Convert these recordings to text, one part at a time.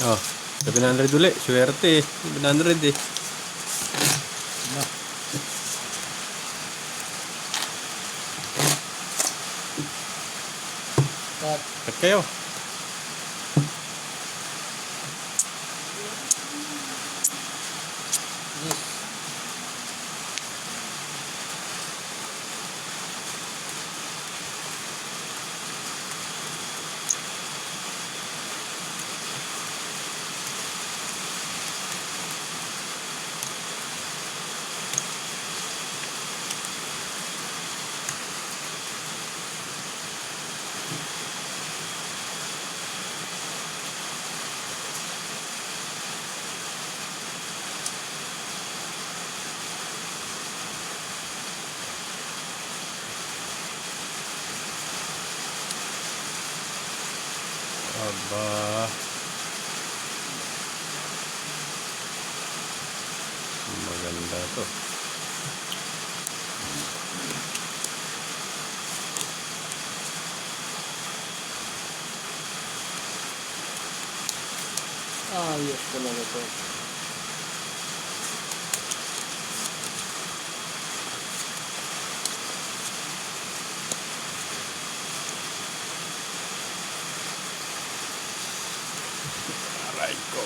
Oh, 700 ulit. Swerte eh. 700 eh. Ano? Cut. Cut kayo. Yes. Aba. Maganda to. Yes talaga to. Aray ko.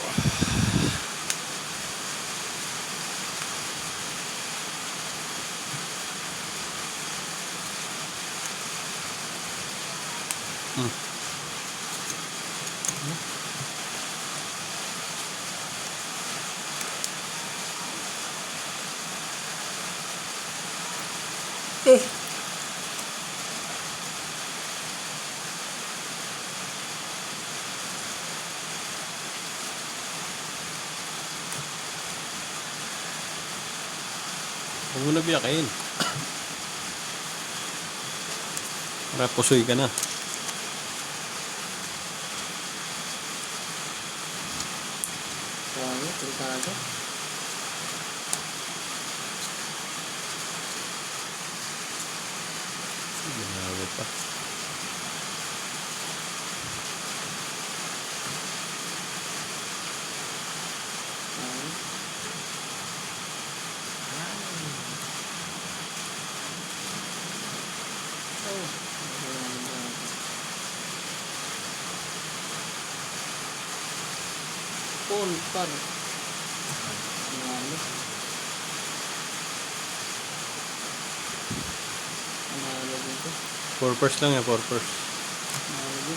Huwag mo na biyakin. Para pusoy ka na. Kaya, delikado. Ginawa pa. Paul par. Ano? Ano dito? Purpose lang yan, purpose. Ano din?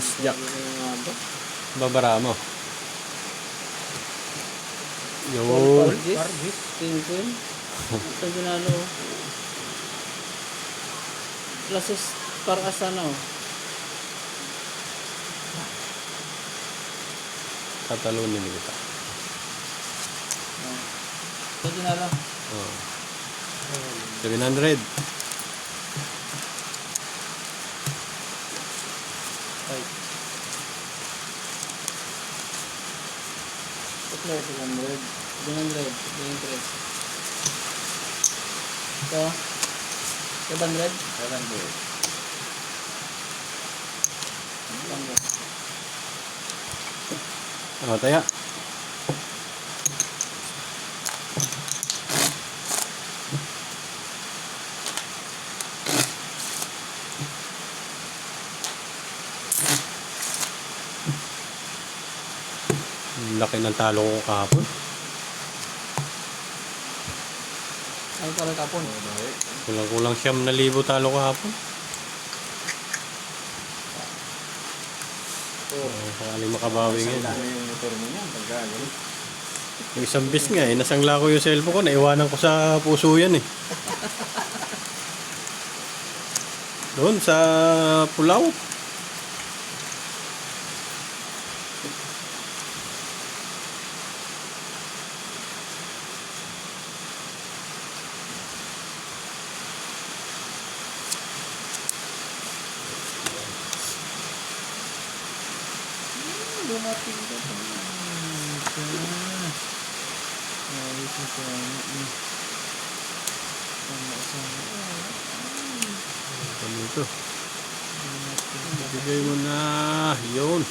Asjak. Ano? Babara mo. Paul Yun. Pargis? Queen. Ito ginalo. Klases para asano. Tatalunin kita. Ito ginalo. Oh. 700. Ay. Ito 700. 700. 700. Ito. 700. 700. Oh, taya. Laki ng talo ko kahapon. Ay, parang kapon. Kulang-kulang 9,000 talo kahapon. Sakaling makabawi ngayon. Yung motor mo niyan, pagkagalit. Yung isang bis nga eh, nasangla ko yung cellphone ko, naiwanan ko sa puso yan eh. Doon sa Pulao. Dumating ka pa. Ayos na siya. Ano ito? Dumating ka. Bigay mo na. Yun.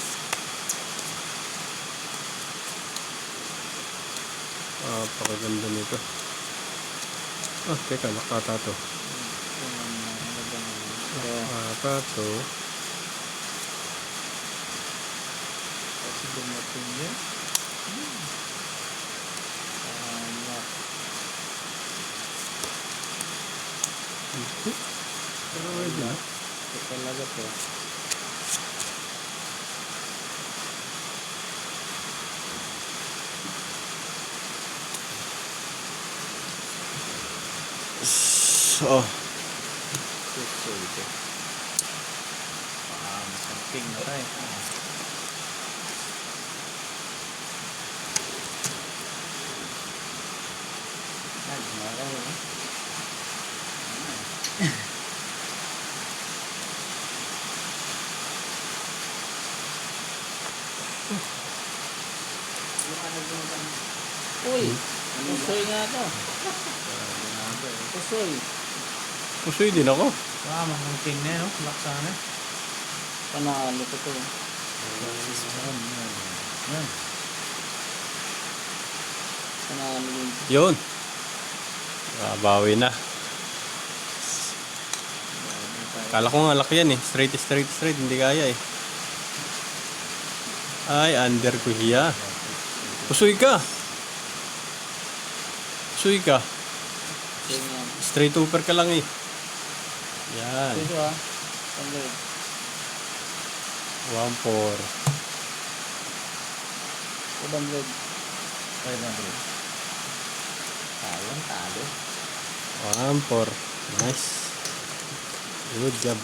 Pakaganda nito. Teka, nakata to. Nakata to. Kasi dumating yun. Pero ready na. Ito talaga to. Oh. Puso ito. Samping na tayo. Nagmaraw na. Uy! Pusoy nga to. Pusoy. Pusoy din ako. Ang king na yun, no? Laksana. Panalo ko to. Yan. Panalo yun. Yun. Bawi na. Kala ko nga laki yan eh. Straight. Hindi kaya eh. Ay, under ko siya. Pusoy ka. Pusoy nga. Straight over ka lang eh. Yan. Puso ha. Pandred. 1-4. 200. 500. Talo. 1-4. Nice. Good job.